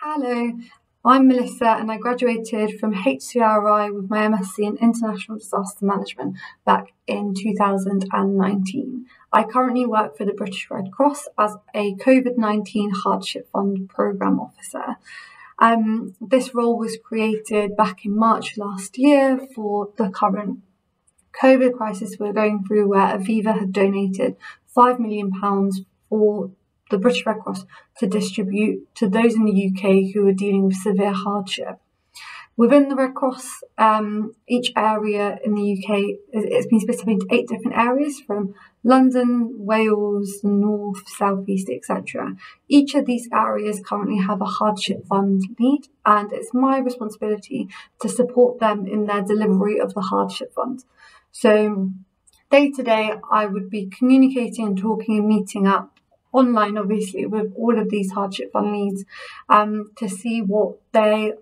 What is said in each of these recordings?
Hello, I'm Melissa and I graduated from HCRI with my MSc in International Disaster Management back in 2019. I currently work for the British Red Cross as a COVID-19 Hardship Fund Programme Officer. This role was created back in March last year for the current COVID crisis we're going through, where Aviva had donated £5 million for the British Red Cross to distribute to those in the UK who are dealing with severe hardship. Within the Red Cross, each area in the UK, it's been split up into 8 different areas, from London, Wales, the North, South East, etc. Each of these areas currently have a hardship fund lead, and it's my responsibility to support them in their delivery of the hardship fund. So day to day, I would be communicating and talking and meeting up online, obviously, with all of these hardship fund leads to see what their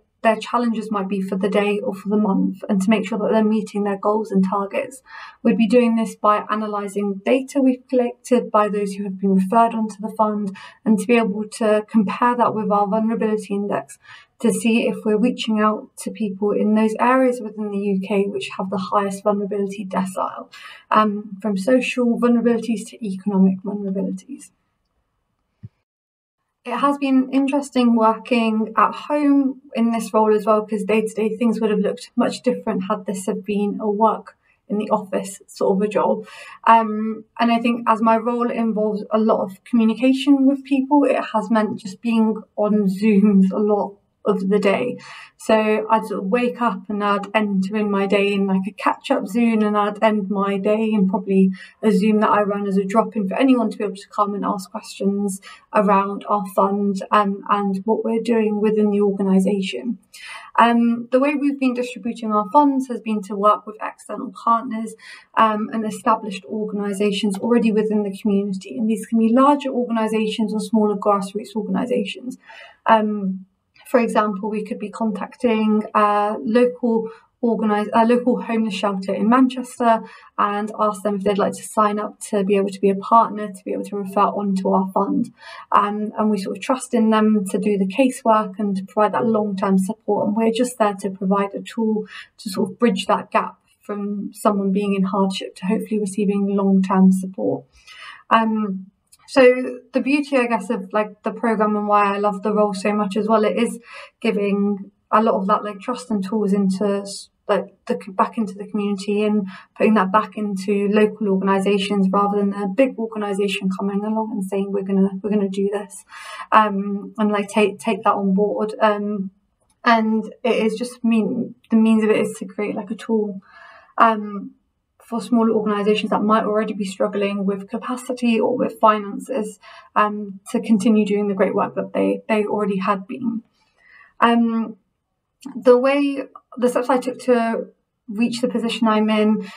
challenges might be for the day or for the month, and to make sure that they're meeting their goals and targets. We'd be doing this by analysing data we've collected by those who have been referred onto the fund, and to be able to compare that with our vulnerability index to see if we're reaching out to people in those areas within the UK which have the highest vulnerability decile, from social vulnerabilities to economic vulnerabilities. It has been interesting working at home in this role as well, because day-to-day things would have looked much different had this have been a work in the office sort of a job. And I think as my role involves a lot of communication with people, it has meant just being on Zooms a lot of the day. So I'd sort of wake up and I'd enter in my day in like a catch-up Zoom, and I'd end my day in probably a Zoom that I run as a drop-in for anyone to be able to come and ask questions around our fund and what we're doing within the organisation. The way we've been distributing our funds has been to work with external partners and established organisations already within the community. And these can be larger organisations or smaller grassroots organisations. For example, we could be contacting a local homeless shelter in Manchester and ask them if they'd like to sign up to be able to be a partner, to be able to refer on to our fund. And we sort of trust in them to do the casework and to provide that long-term support. And we're just there to provide a tool to sort of bridge that gap from someone being in hardship to hopefully receiving long-term support. So the beauty, I guess, of like the programme and why I love the role so much as well, it is giving a lot of that like trust and tools into like back into the community, and putting that back into local organisations rather than a big organisation coming along and saying we're gonna do this, and like take that on board. And it is just the means of it is to create like a tool for smaller organisations that might already be struggling with capacity or with finances to continue doing the great work that they already had been. The steps I took to reach the position I'm in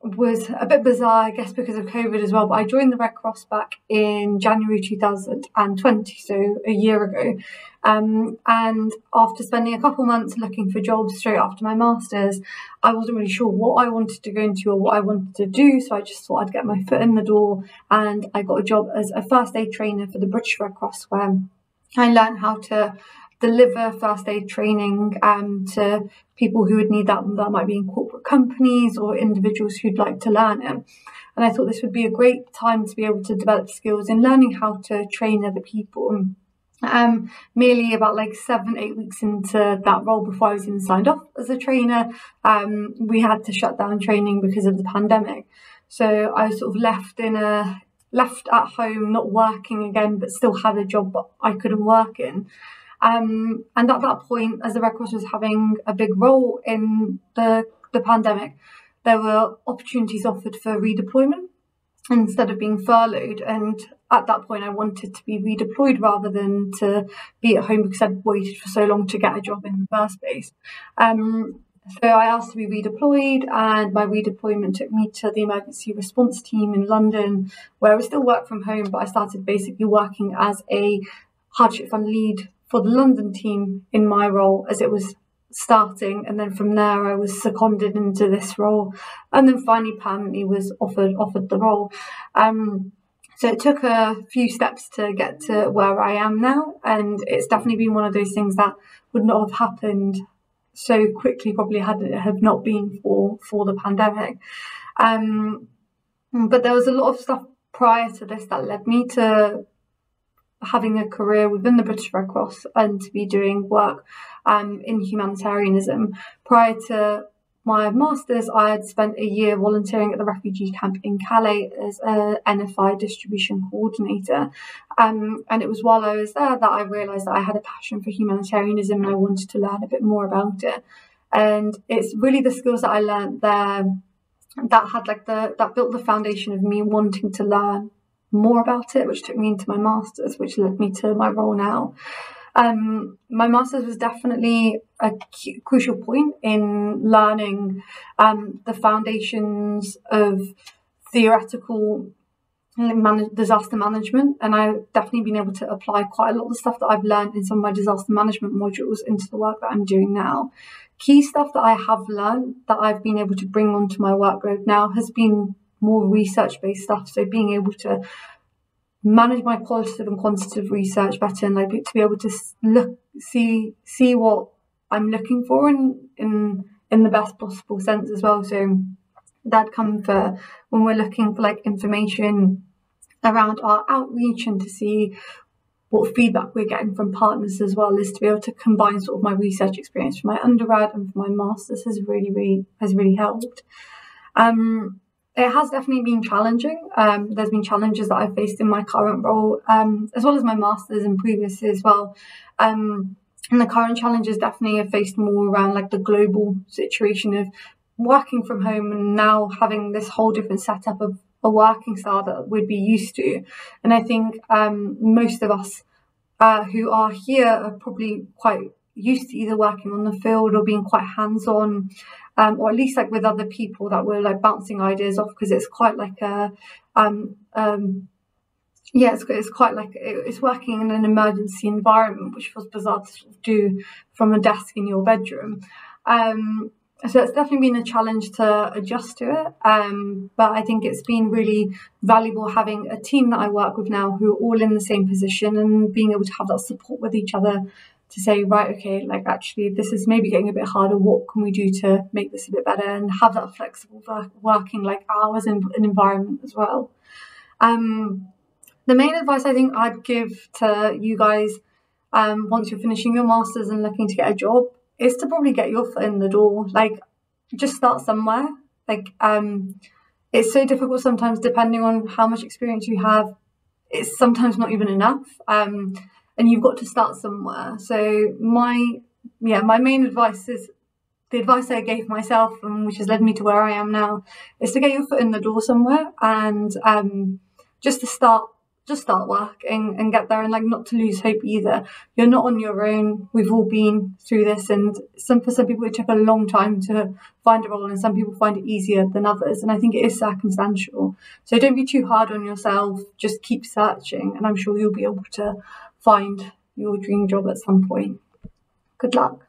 was a bit bizarre, I guess, because of COVID as well. But I joined the Red Cross back in January 2020, so a year ago. And after spending a couple months looking for jobs straight after my master's, I wasn't really sure what I wanted to go into or what I wanted to do. So I just thought I'd get my foot in the door, and I got a job as a first aid trainer for the British Red Cross, where I learned how to deliver first aid training to people who would need that might be in corporate companies or individuals who'd like to learn it. And I thought this would be a great time to be able to develop skills in learning how to train other people. Merely about like 7-8 weeks into that role, before I was even signed off as a trainer, we had to shut down training because of the pandemic. So I was sort of left at home, not working again, but still had a job but I couldn't work in. And at that point, as the Red Cross was having a big role in the pandemic, there were opportunities offered for redeployment instead of being furloughed. And at that point, I wanted to be redeployed rather than to be at home, because I'd waited for so long to get a job in the first place. So I asked to be redeployed, and my redeployment took me to the emergency response team in London, where I still work from home, but I started basically working as a hardship fund lead for the London team in my role as it was starting. And then from there I was seconded into this role, and then finally permanently was offered the role. So it took a few steps to get to where I am now, and it's definitely been one of those things that would not have happened so quickly probably had it have not been for the pandemic. But there was a lot of stuff prior to this that led me to having a career within the British Red Cross and to be doing work in humanitarianism. Prior to my master's, I had spent a year volunteering at the refugee camp in Calais as a NFI distribution coordinator. And it was while I was there that I realised that I had a passion for humanitarianism and I wanted to learn a bit more about it. And it's really the skills that I learned there that had that built the foundation of me wanting to learn more about it, which took me into my master's, which led me to my role now. My master's was definitely a crucial point in learning the foundations of theoretical disaster management, and I've definitely been able to apply quite a lot of the stuff that I've learned in some of my disaster management modules into the work that I'm doing now. Key stuff that I have learned that I've been able to bring onto my workload now has been more research-based stuff, so being able to manage my qualitative and quantitative research better, and to be able to see what I'm looking for in the best possible sense as well. So that comes for when we're looking for information around our outreach and to see what feedback we're getting from partners as well, is to be able to combine sort of my research experience from my undergrad and from my master's has really helped. It has definitely been challenging. There's been challenges that I've faced in my current role, as well as my master's and previously as well. And the current challenges definitely have faced more around the global situation of working from home and now having this whole different setup of a working style that we'd be used to. And I think most of us who are here are probably quite used to either working on the field or being quite hands-on, or at least with other people that we're bouncing ideas off, because it's quite it's working in an emergency environment, which feels bizarre to sort of do from a desk in your bedroom. So it's definitely been a challenge to adjust to it, but I think it's been really valuable having a team that I work with now who are all in the same position and being able to have that support with each other to say, right, okay, actually this is maybe getting a bit harder, what can we do to make this a bit better, and have that flexible working hours and an environment as well. The main advice I think I'd give to you guys once you're finishing your master's and looking to get a job is to probably get your foot in the door. Just start somewhere. It's so difficult sometimes, depending on how much experience you have. It's sometimes not even enough, and you've got to start somewhere. So my main advice is the advice I gave myself, and which has led me to where I am now, is to get your foot in the door somewhere and just start work and get there, and not to lose hope either. You're not on your own. We've all been through this, and for some people it took a long time to find a role, and some people find it easier than others, and I think it is circumstantial. So don't be too hard on yourself, just keep searching, and I'm sure you'll be able to find your dream job at some point. Good luck.